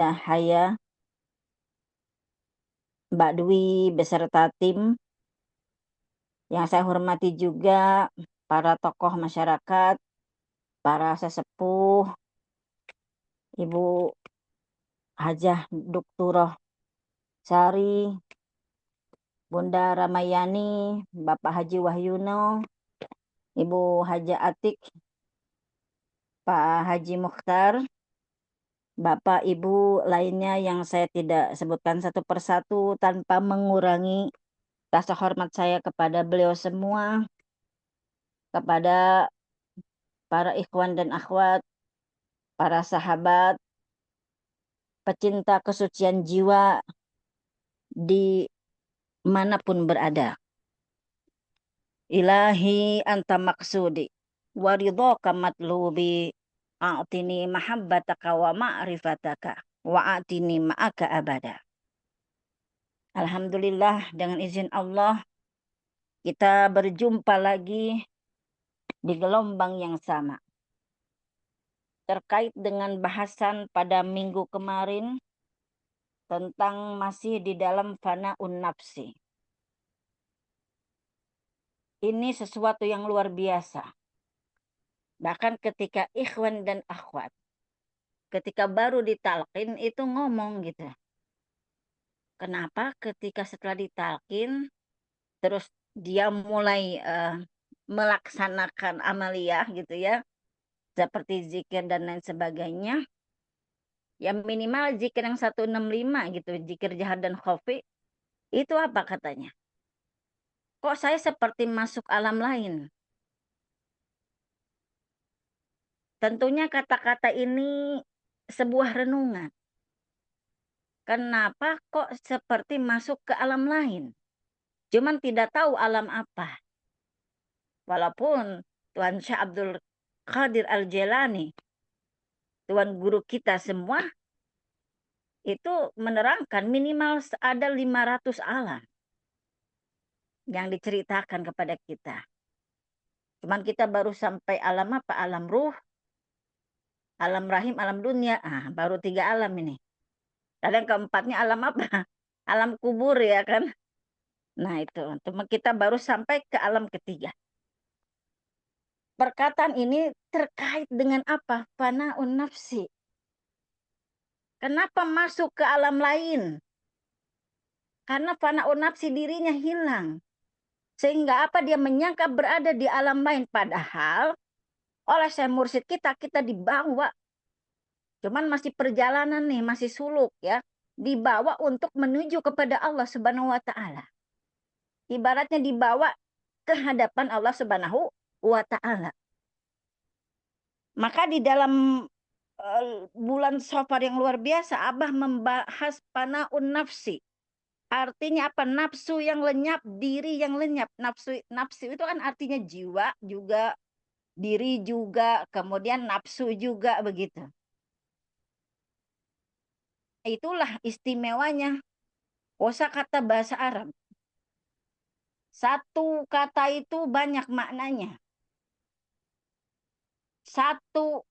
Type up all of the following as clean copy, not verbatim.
Saya Mbak Dwi beserta tim yang saya hormati juga para tokoh masyarakat, para sesepuh, Ibu Hajah Dukturoh Sari, Bunda Ramayani, Bapak Haji Wahyuno, Ibu Haja Atik, Pak Haji Mukhtar, Bapak Ibu lainnya yang saya tidak sebutkan satu persatu tanpa mengurangi rasa hormat saya kepada beliau semua, kepada para ikhwan dan akhwat, para sahabat, pecinta kesucian jiwa di manapun berada. Ilahi anta maksudi, waridhoka matlubi, a'tini mahabbataka wa ma'rifataka, wa a'tini ma'aka abada. Alhamdulillah, dengan izin Allah, kita berjumpa lagi di gelombang yang sama. Terkait dengan bahasan pada minggu kemarin, tentang masih di dalam fana'un nafsi. Ini sesuatu yang luar biasa. Bahkan ketika ikhwan dan akhwat, ketika baru ditalkin itu ngomong gitu. Kenapa ketika setelah ditalkin, terus dia mulai melaksanakan amaliyah gitu ya, seperti zikir dan lain sebagainya, ya minimal zikir yang 165 gitu, zikir jahar dan khafi, itu apa katanya? Kok saya seperti masuk alam lain? Tentunya kata-kata ini sebuah renungan. Kenapa kok seperti masuk ke alam lain? Cuman tidak tahu alam apa. Walaupun Tuan Syekh Abdul Qadir Al-Jailani, Tuan guru kita semua, itu menerangkan minimal ada 500 alam yang diceritakan kepada kita. Cuman kita baru sampai alam apa? Alam ruh, alam rahim, alam dunia. Baru 3 alam ini. Kadang keempatnya alam apa? Alam kubur ya kan? Nah itu, kita baru sampai ke alam ketiga. Perkataan ini terkait dengan apa? Fana'un nafsi. Kenapa masuk ke alam lain? Karena fana'un nafsi dirinya hilang. Sehingga apa? Dia menyangka berada di alam lain. Padahal oleh Syekh Mursyid kita dibawa. Cuman masih perjalanan nih, masih suluk ya. Dibawa untuk menuju kepada Allah Subhanahu wa Ta'ala. Ibaratnya dibawa ke hadapan Allah Subhanahu wa Ta'ala. Maka di dalam bulan Safar yang luar biasa, Abah membahas panaun nafsi. Artinya apa? Nafsu yang lenyap, diri yang lenyap. Nafsu itu kan artinya jiwa juga, diri juga, kemudian nafsu juga begitu. Itulah istimewanya kosakata bahasa Arab. Satu kata itu banyak maknanya. Satu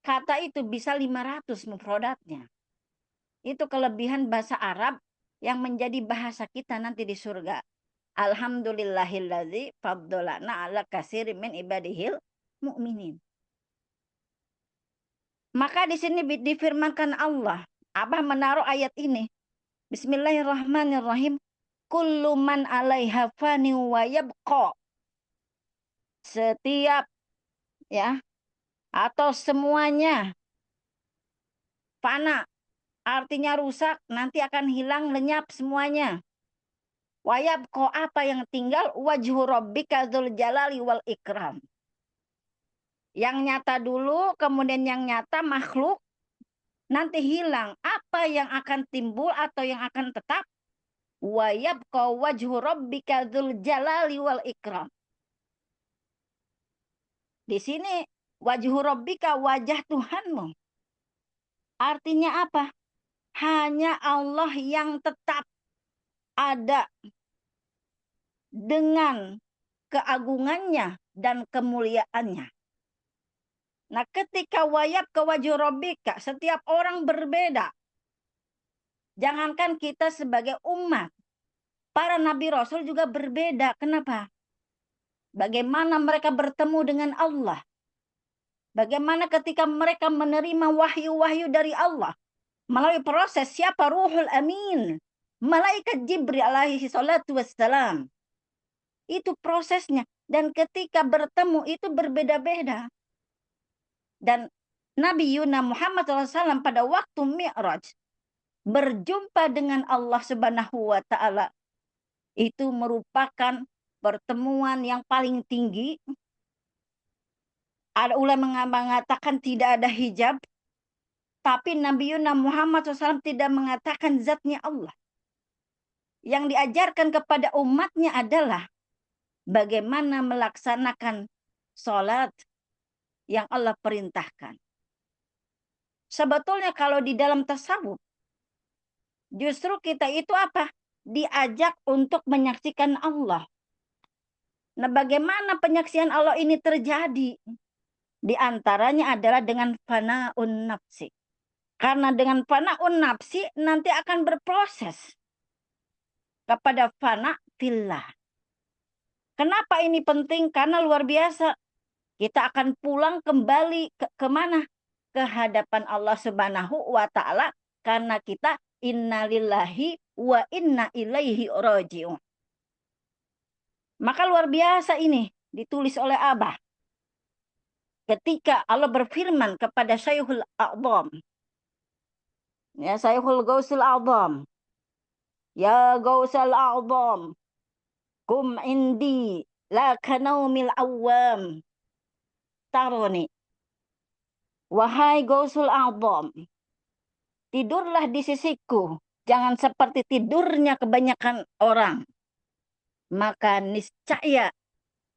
kata itu bisa 500 mufradatnya. Itu kelebihan bahasa Arab yang menjadi bahasa kita nanti di surga. Alhamdulillahilladzi faddalana ala katsirin min ibadihil mu'minin. Maka di sini difirmankan Allah. Abah menaruh ayat ini. Bismillahirrahmanirrahim. Kullu man 'alaiha fani wa yabqa. Setiap ya atau semuanya fana artinya rusak, nanti akan hilang, lenyap semuanya. Wayabqa apa yang tinggal? Wajhu rabbika dzul jalali wal ikram. Yang nyata dulu, kemudian yang nyata makhluk, nanti hilang. Apa yang akan timbul atau yang akan tetap? Wa yabqa wajhu rabbika dzul jalali wal ikram. Di sini wajhu rabbika, wajah Tuhanmu. Artinya apa? Hanya Allah yang tetap ada dengan keagungannya dan kemuliaannya. Nah, ketika wayab ke wajhu rabbika, setiap orang berbeda. Jangankan kita sebagai umat, para nabi rasul juga berbeda. Kenapa? Bagaimana mereka bertemu dengan Allah? Bagaimana ketika mereka menerima wahyu-wahyu dari Allah melalui proses siapa Ruhul Amin, malaikat Jibril alaihi salatu wassalam. Itu prosesnya, dan ketika bertemu itu berbeda-beda. Dan Nabi Yuna Muhammad SAW pada waktu Mi'raj berjumpa dengan Allah Subhanahu wa taala itu merupakan pertemuan yang paling tinggi. Ada ulama mengatakan tidak ada hijab, tapi Nabi Yuna Muhammad SAW tidak mengatakan zatnya Allah. Yang diajarkan kepada umatnya adalah bagaimana melaksanakan sholat yang Allah perintahkan. Sebetulnya kalau di dalam tasawuf, justru kita itu apa? Diajak untuk menyaksikan Allah. Nah, bagaimana penyaksian Allah ini terjadi? Di antaranya adalah dengan fana'un nafsi. Karena dengan fana'un nafsi nanti akan berproses kepada fana' fillah. Kenapa ini penting? Karena luar biasa. Kita akan pulang kembali ke mana? Ke hadapan Allah Subhanahu wa taala karena kita innalillahi wa inna ilaihi raji'un. Maka luar biasa ini ditulis oleh Abah. Ketika Allah berfirman kepada Syekhul A'dham, ya Syekhul Gausul A'dham, ya Gausul A'dham, kum indi la kanaumil awam, taroni. Wahai Gausul A'dham, tidurlah di sisiku, jangan seperti tidurnya kebanyakan orang. Maka niscaya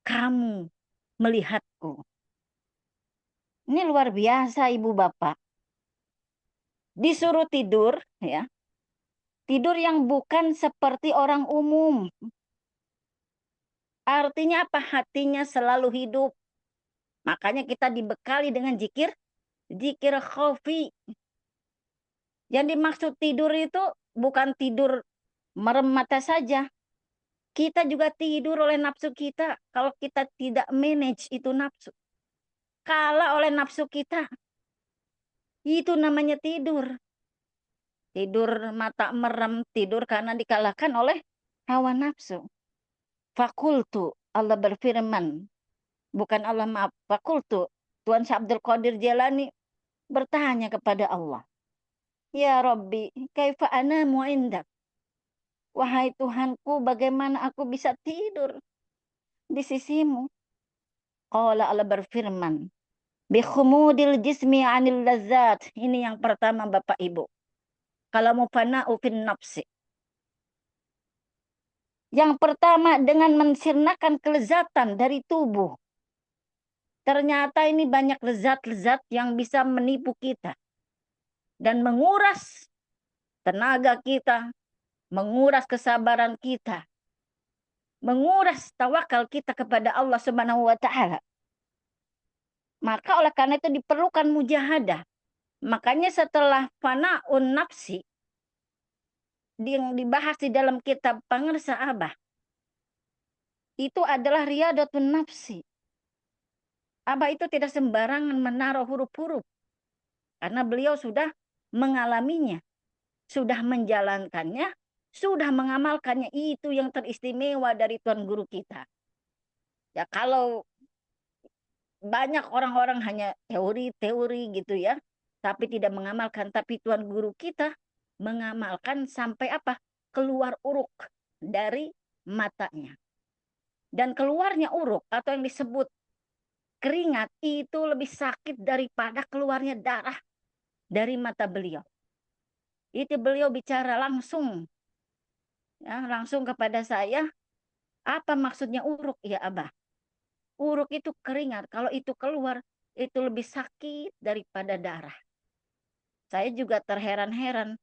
kamu melihatku. Ini luar biasa Ibu Bapak. Disuruh tidur, ya. Tidur yang bukan seperti orang umum. Artinya apa? Hatinya selalu hidup. Makanya kita dibekali dengan zikir khafi. Yang dimaksud tidur itu bukan tidur merem mata saja. Kita juga tidur oleh nafsu kita kalau kita tidak manage itu nafsu. Kalah oleh nafsu kita. Itu namanya tidur. Tidur mata merem, tidur karena dikalahkan oleh hawa nafsu. Fakultu, Allah berfirman. Bukan Allah, maaf. Fakultu, Tuan Syekh Abdul Qadir Jailani bertanya kepada Allah. Ya Rabbi, kaifa anamu indak? Wahai Tuhanku, bagaimana aku bisa tidur di sisimu? Qala, Allah berfirman. Bikhumudil jismi anil lazat. Ini yang pertama Bapak Ibu. Kalau mufana'u fin nafsi. Yang pertama dengan mensirnakan kelezatan dari tubuh. Ternyata ini banyak lezat-lezat yang bisa menipu kita. Dan menguras tenaga kita. Menguras kesabaran kita. Menguras tawakal kita kepada Allah Subhanahu wa taala. Maka oleh karena itu diperlukan mujahadah. Makanya setelah fana'un nafsi yang dibahas di dalam kitab Pangersa Abah, itu adalah riyadatun nafsi. Abah itu tidak sembarangan menaruh huruf-huruf. Karena beliau sudah mengalaminya. Sudah menjalankannya. Sudah mengamalkannya. Itu yang teristimewa dari Tuan Guru kita. Ya kalau banyak orang-orang hanya teori-teori gitu ya. Tapi tidak mengamalkan. Tapi Tuan Guru kita mengamalkan sampai apa? Keluar uruk dari matanya. Dan keluarnya uruk atau yang disebut keringat itu lebih sakit daripada keluarnya darah dari mata beliau. Itu beliau bicara langsung. Ya, langsung kepada saya. Apa maksudnya uruk ya Abah? Uruk itu keringat. Kalau itu keluar, itu lebih sakit daripada darah. Saya juga terheran-heran.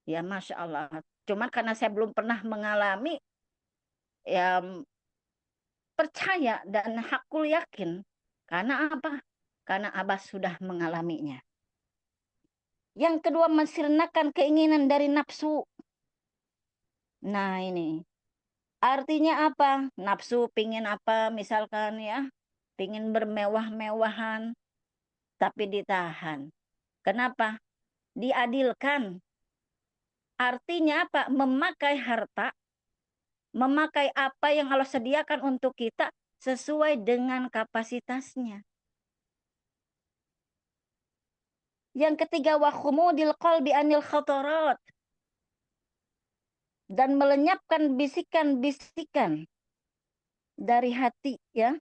Ya Masya Allah. Cuma karena saya belum pernah mengalami, ya percaya dan hakul yakin. Karena apa? karena Abah sudah mengalaminya. Yang kedua, mensirnakan keinginan dari nafsu. Nah ini, artinya apa? Nafsu pingin apa misalkan ya, pingin bermewah-mewahan, tapi ditahan. Kenapa? Diadilkan. Artinya apa? Memakai harta, memakai apa yang Allah sediakan untuk kita sesuai dengan kapasitasnya. Yang ketiga, wa khumudil qalbi anil khatarat. Dan melenyapkan bisikan-bisikan dari hati ya.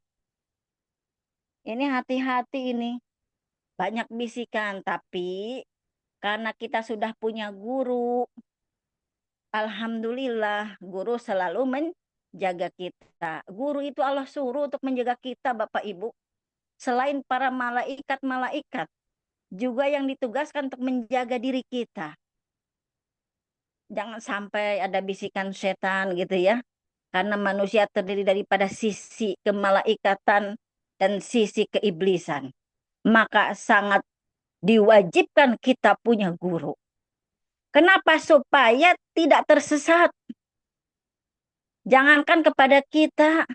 Ini hati-hati ini. Banyak bisikan, tapi karena kita sudah punya guru, alhamdulillah guru selalu menjaga kita. Guru itu Allah suruh untuk menjaga kita Bapak Ibu. Selain para malaikat-malaikat, juga yang ditugaskan untuk menjaga diri kita. Jangan sampai ada bisikan setan gitu ya. Karena manusia terdiri daripada sisi kemalaikatan dan sisi keiblisan. Maka sangat diwajibkan kita punya guru. Kenapa? Supaya tidak tersesat. Jangankan kepada kita,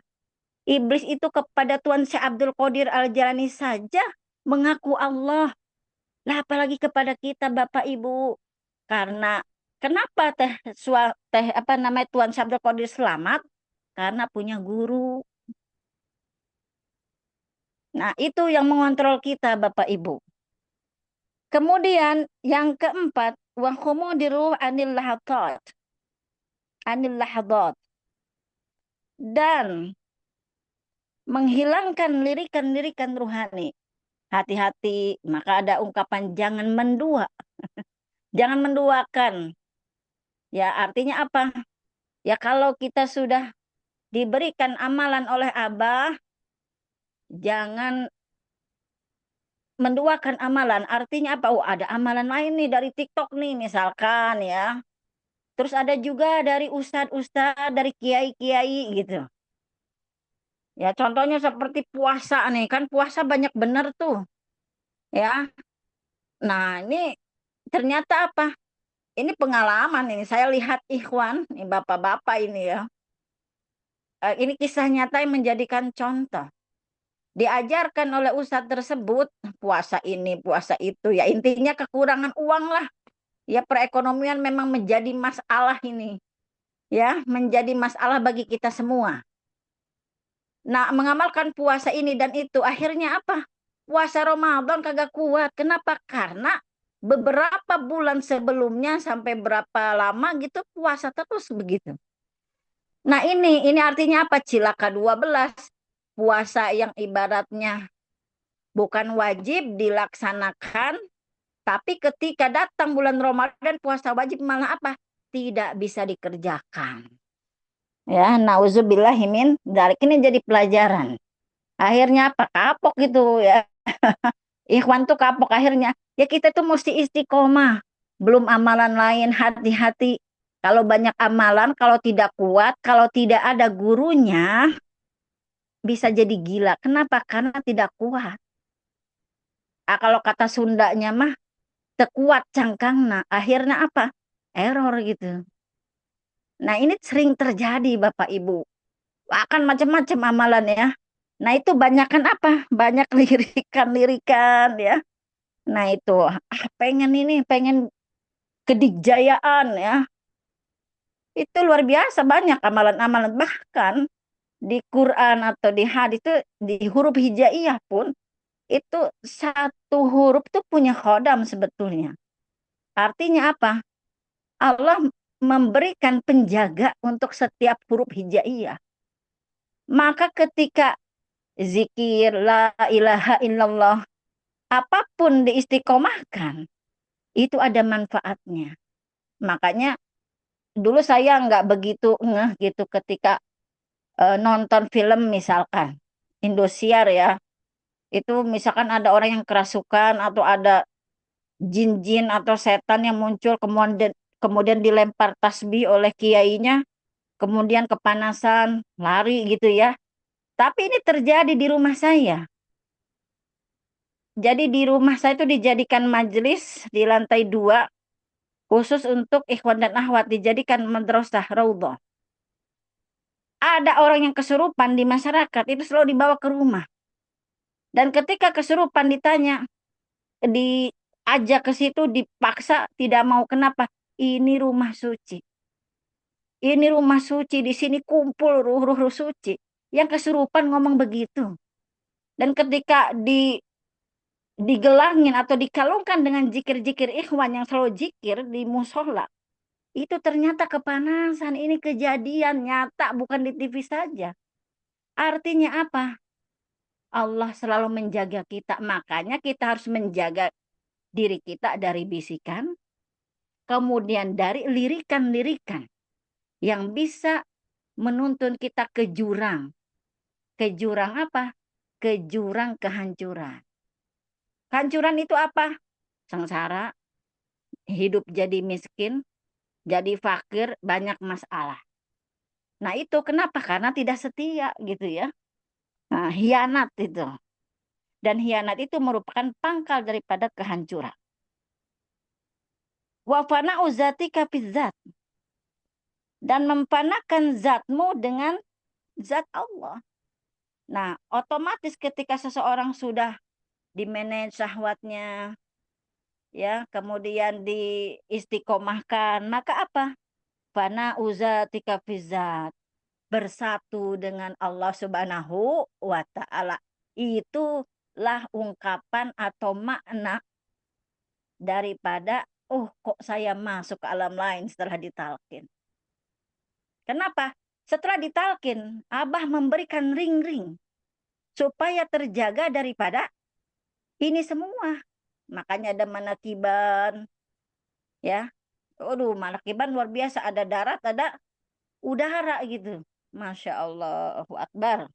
iblis itu kepada Tuan Syekh Abdul Qadir Al-Jalani saja mengaku Allah. Lah apalagi kepada kita Bapak Ibu. Karena kenapa Tuan Syekh Abdul Qadir selamat? Karena punya guru. Nah, itu yang mengontrol kita Bapak Ibu. Kemudian yang keempat, wa khumudiru anil lahadat. Anil lahadat. Dan menghilangkan lirikan-lirikan ruhani. Hati-hati, maka ada ungkapan jangan mendua. Jangan menduakan. Ya, artinya apa? Ya kalau kita sudah diberikan amalan oleh Abah, jangan menduakan amalan. Artinya apa? Oh, ada amalan lain nih dari TikTok nih misalkan ya. Terus ada juga dari ustadz-ustadz, dari kiai-kiai gitu. Ya contohnya seperti puasa nih, kan puasa banyak bener tuh. Ya, nah ini ternyata apa? Ini pengalaman ini, saya lihat ikhwan, ini bapak-bapak ini ya. Ini kisah nyata yang menjadikan contoh. Diajarkan oleh ustadz tersebut, puasa ini, puasa itu. Ya intinya kekurangan uang lah. Ya perekonomian memang menjadi masalah ini. Ya, menjadi masalah bagi kita semua. Nah, mengamalkan puasa ini dan itu akhirnya apa? Puasa Ramadan kagak kuat. Kenapa? Karena beberapa bulan sebelumnya sampai berapa lama gitu puasa terus begitu. Nah, ini artinya apa? Cilaka 12. Puasa yang ibaratnya bukan wajib dilaksanakan, tapi ketika datang bulan Ramadan puasa wajib malah apa? Tidak bisa dikerjakan. Ya, nauzubillahimin dzalik, ini jadi pelajaran. Akhirnya apa? Kapok gitu ya. Ikhwan tuh kapok akhirnya. Ya kita tuh mesti istiqomah. Belum amalan lain, hati-hati. Kalau banyak amalan, kalau tidak kuat, kalau tidak ada gurunya, bisa jadi gila. Kenapa? Karena tidak kuat. Kalau kata Sundanya mah, tekuat cangkangna. Akhirnya apa? Error gitu. Nah ini sering terjadi Bapak Ibu. Akan macam-macam amalan ya. Nah itu banyakkan apa? Banyak lirikan-lirikan ya. Nah itu pengen kedikjayaan ya. Itu luar biasa banyak amalan-amalan. Bahkan di Quran atau di hadis itu di huruf hijaiyah pun itu satu huruf tuh punya khodam sebetulnya. Artinya apa? Allah memberikan penjaga untuk setiap huruf hijaiyah. Maka ketika zikir la ilaha illallah apapun diistiqomahkan itu ada manfaatnya. Makanya dulu saya nggak begitu ngeh gitu ketika nonton film misalkan Indosiar ya. Itu misalkan ada orang yang kerasukan atau ada jin-jin atau setan yang muncul kemudian dilempar tasbih oleh kiainya, kemudian kepanasan, lari gitu ya. Tapi ini terjadi di rumah saya. Jadi di rumah saya itu dijadikan majelis di lantai 2 khusus untuk ikhwan dan akhwat, dijadikan madrasah raudhah. Ada orang yang kesurupan di masyarakat itu selalu dibawa ke rumah. Dan ketika kesurupan ditanya, diajak ke situ, dipaksa, tidak mau. Kenapa? Ini rumah suci. Ini rumah suci, di sini kumpul ruh-ruh suci. Yang kesurupan ngomong begitu. Dan ketika digelangin atau dikalungkan dengan zikir-zikir ikhwan yang selalu zikir di musola, itu ternyata kepanasan. Ini kejadian nyata, bukan di TV saja. Artinya apa? Allah selalu menjaga kita. Makanya kita harus menjaga diri kita dari bisikan, kemudian dari lirikan-lirikan yang bisa menuntun kita ke jurang. Ke jurang apa? Ke jurang kehancuran. Kehancuran itu apa? Sengsara, hidup jadi miskin, jadi fakir, banyak masalah. Nah itu kenapa? Karena tidak setia gitu ya. Nah, hianat itu. Dan hianat itu merupakan pangkal daripada kehancuran. Wa fana'u zatika fizzat. Dan memfanakan zatmu dengan zat Allah. Nah, otomatis ketika seseorang sudah dimanage syahwatnya, ya, kemudian diistiqomahkan, maka apa? Fana uzatika fizzat, bersatu dengan Allah Subhanahu wa taala. Itulah ungkapan atau makna daripada kok saya masuk ke alam lain setelah ditalkin. Kenapa? Setelah ditalkin, Abah memberikan ring-ring supaya terjaga daripada ini semua. Makanya ada manakiban, ya. Aduh, manakiban luar biasa. Ada darat, ada udara gitu. Masya Allah, Allahu Akbar.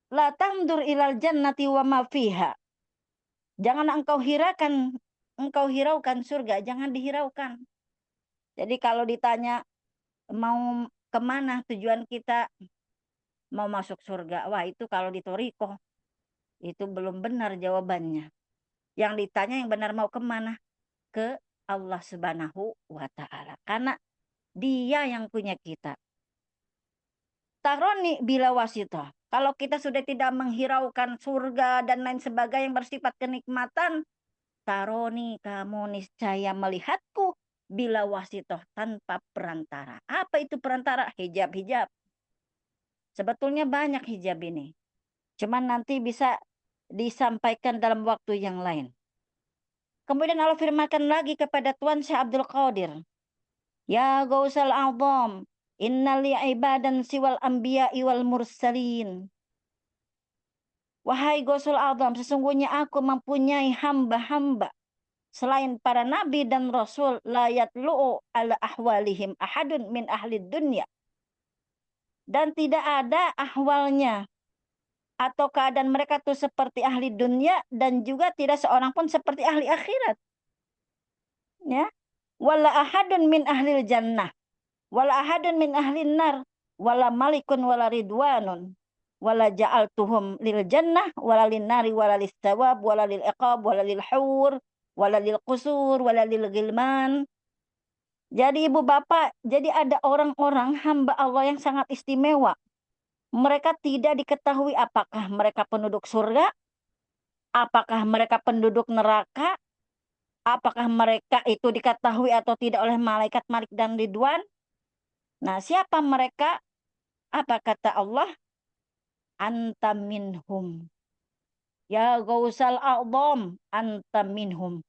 La tamdur ilal jannati wa ma fiha. Jangan engkau hiraukan surga, jangan dihiraukan. Jadi kalau ditanya mau kemana tujuan kita, mau masuk surga, wah itu kalau di Toriko itu belum benar jawabannya. Yang ditanya yang benar mau kemana? Ke Allah Subhanahu wa taala. Karena Dia yang punya kita. Taroni bila wasito. Kalau kita sudah tidak menghiraukan surga dan lain sebagainya yang bersifat kenikmatan, taroni kamu niscaya melihatku bila wasito tanpa perantara. Apa itu perantara? Hijab-hijab. Sebetulnya banyak hijab ini. Cuman nanti bisa disampaikan dalam waktu yang lain. Kemudian Allah firmankan lagi kepada Tuan Syekh Abdul Qadir. Ya Gausal A'zam, inna li ibadan siwal anbiya'i wal mursalin. Wahai Gausul A'zam, sesungguhnya aku mempunyai hamba-hamba selain para nabi dan rasul, la yatlu'u ala ahwalihim ahadun min ahli dunya. Dan tidak ada ahwalnya atau keadaan mereka tuh seperti ahli dunia, dan juga tidak seorang pun seperti ahli akhirat. Ya. Wala ahadun min ahli jannah. Wala ahadun min ahlin nar, wala malikun wala ridwanun, wala ja'altuhum lil jannah, wala lin nari, wala lis thawab, wala lil iqab, wala lil hur, wala lil qusur, wala lil gilman. Jadi ibu bapak, jadi ada orang-orang hamba Allah yang sangat istimewa. Mereka tidak diketahui apakah mereka penduduk surga, apakah mereka penduduk neraka, apakah mereka itu diketahui atau tidak oleh malaikat Malik dan Ridwan. Nah, siapa mereka? Apa kata Allah? Anta minhum. Ya Gausal A'zam, anta minhum.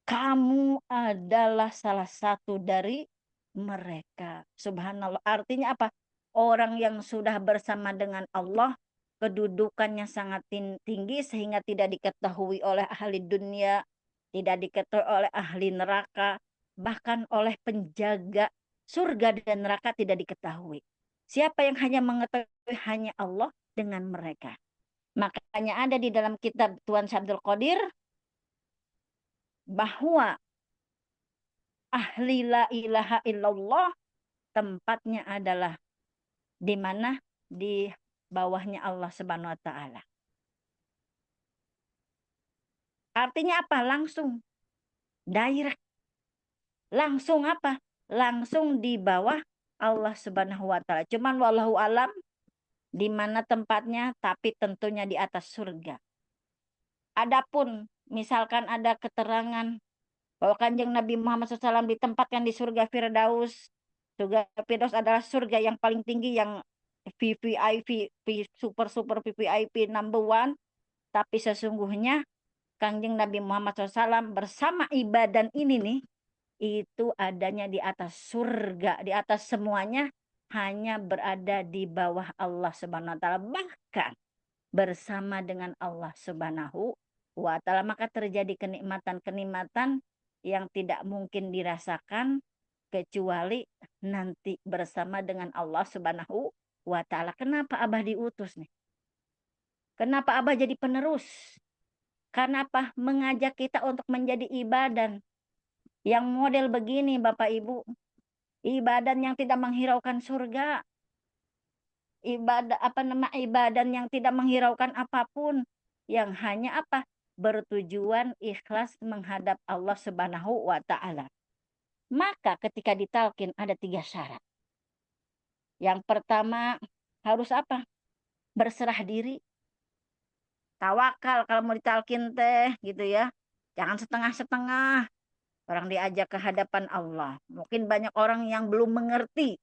Kamu adalah salah satu dari mereka. Subhanallah. Artinya apa? Orang yang sudah bersama dengan Allah, kedudukannya sangat tinggi sehingga tidak diketahui oleh ahli dunia, tidak diketahui oleh ahli neraka, bahkan oleh penjaga surga dan neraka tidak diketahui. Siapa yang hanya mengetahui? Hanya Allah dengan mereka. Makanya ada di dalam kitab Tuan Syabdul Qadir bahwa ahli la ilaha illallah tempatnya adalah di mana? Di bawahnya Allah Subhanahu wa taala. Artinya apa? Langsung. Direct. Langsung apa? Langsung di bawah Allah Subhanahu wa taala. Cuman wallahu alam di mana tempatnya, tapi tentunya di atas surga. Adapun misalkan ada keterangan bahwa Kanjeng Nabi Muhammad SAW ditempatkan di surga Firdaus. Surga Firdaus adalah surga yang paling tinggi, yang VVIP, super super VVIP number one. Tapi sesungguhnya Kanjeng Nabi Muhammad SAW bersama ibadah ini nih, itu adanya di atas surga, di atas semuanya, hanya berada di bawah Allah Subhanahu wa taala, bahkan bersama dengan Allah Subhanahu wa taala. Maka terjadi kenikmatan-kenikmatan yang tidak mungkin dirasakan kecuali nanti bersama dengan Allah Subhanahu wa taala. Kenapa Abah diutus nih? Kenapa Abah jadi penerus? Kenapa mengajak kita untuk menjadi ibadah yang model begini, Bapak Ibu? Ibadah yang tidak menghiraukan surga, ibadah yang tidak menghiraukan apapun, yang hanya apa? Bertujuan ikhlas menghadap Allah Subhanahu wa taala. Maka ketika ditalkin ada 3 syarat. Yang pertama harus apa? Berserah diri. Tawakal kalau mau ditalkin teh gitu ya. Jangan setengah-setengah. Orang diajak ke hadapan Allah. Mungkin banyak orang yang belum mengerti.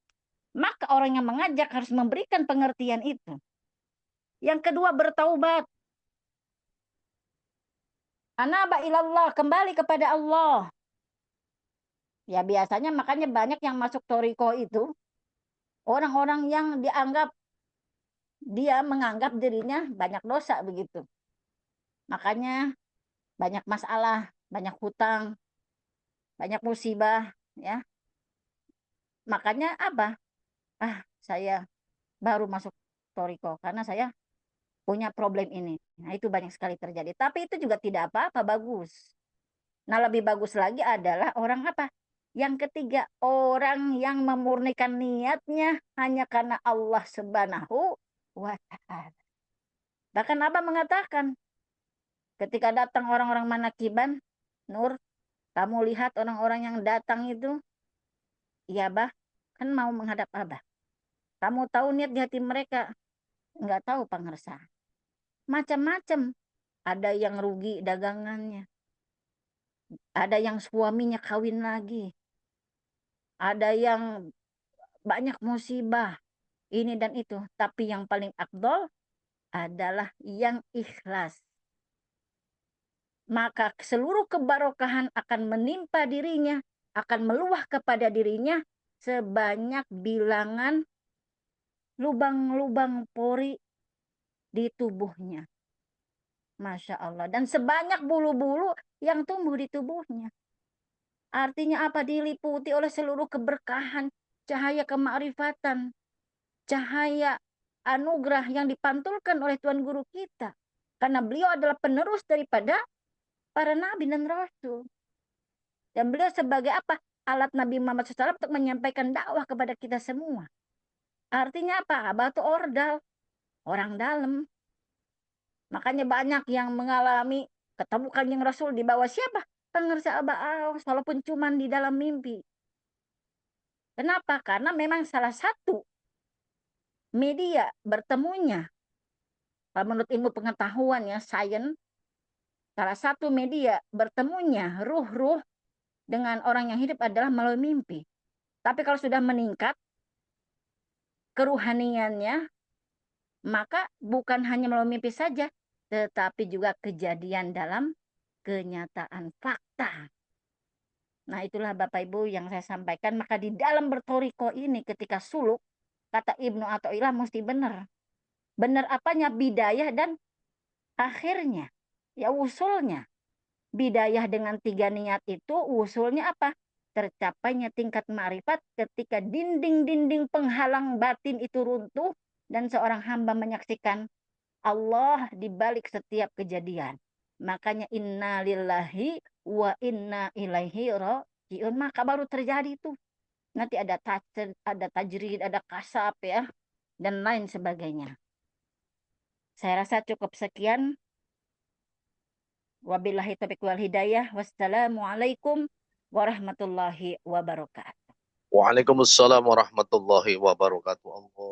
Maka orang yang mengajak harus memberikan pengertian itu. Yang kedua bertaubat. Anaba ilallah, kembali kepada Allah. Ya biasanya makanya banyak yang masuk toriko itu. Orang-orang yang dia menganggap dirinya banyak dosa begitu. Makanya banyak masalah, banyak hutang, banyak musibah, ya. Makanya apa? Saya baru masuk toriko karena saya punya problem ini. Nah, itu banyak sekali terjadi. Tapi itu juga tidak apa-apa, bagus. Nah, lebih bagus lagi adalah orang apa? Yang ketiga, orang yang memurnikan niatnya hanya karena Allah Subhanahu wa taala. Bahkan Abah mengatakan, ketika datang orang-orang manakiban, Nur, kamu lihat orang-orang yang datang itu, iya Abah, kan mau menghadap Abah. Kamu tahu niat di hati mereka? Enggak tahu pangersa. Macam-macam. Ada yang rugi dagangannya. Ada yang suaminya kawin lagi. Ada yang banyak musibah. Ini dan itu. Tapi yang paling afdol adalah yang ikhlas. Maka seluruh kebarokahan akan menimpa dirinya, akan meluah kepada dirinya sebanyak bilangan lubang-lubang pori di tubuhnya. Masya Allah. Dan sebanyak bulu-bulu yang tumbuh di tubuhnya. Artinya apa? Diliputi oleh seluruh keberkahan, cahaya kemakrifatan, cahaya anugerah yang dipantulkan oleh Tuhan Guru kita. Karena beliau adalah penerus daripada para nabi dan rasul. Dan beliau sebagai apa? Alat Nabi Muhammad SAW untuk menyampaikan dakwah kepada kita semua. Artinya apa? Abah itu ordal, orang dalam. Makanya banyak yang mengalami ketemu Kanjeng Rasul di bawah siapa? Pengersa Abah Aos, walaupun cuma di dalam mimpi. Kenapa? Karena memang salah satu media bertemunya, kalau menurut ilmu pengetahuan ya, sains, salah satu media bertemunya ruh-ruh dengan orang yang hidup adalah melalui mimpi. Tapi kalau sudah meningkat keruhaniannya, maka bukan hanya melalui mimpi saja, tetapi juga kejadian dalam kenyataan fakta. Nah itulah Bapak Ibu yang saya sampaikan. Maka di dalam bertoriko ini ketika suluk, kata Ibnu Athaillah mesti benar. Benar apanya? Bidayah dan akhirnya. Ya usulnya. Bidayah dengan 3 niat itu usulnya apa? Tercapainya tingkat ma'rifat ketika dinding-dinding penghalang batin itu runtuh dan seorang hamba menyaksikan Allah di balik setiap kejadian. Makanya inna lillahi wa inna ilaihi rajiun. Maka baru terjadi itu. Nanti ada tajrid, ada kasab ya. Dan lain sebagainya. Saya rasa cukup sekian. Wabillahi taufiq wal hidayah. Wassalamualaikum warahmatullahi wabarakatuh. Waalaikumsalam warahmatullahi wabarakatuh. Allah.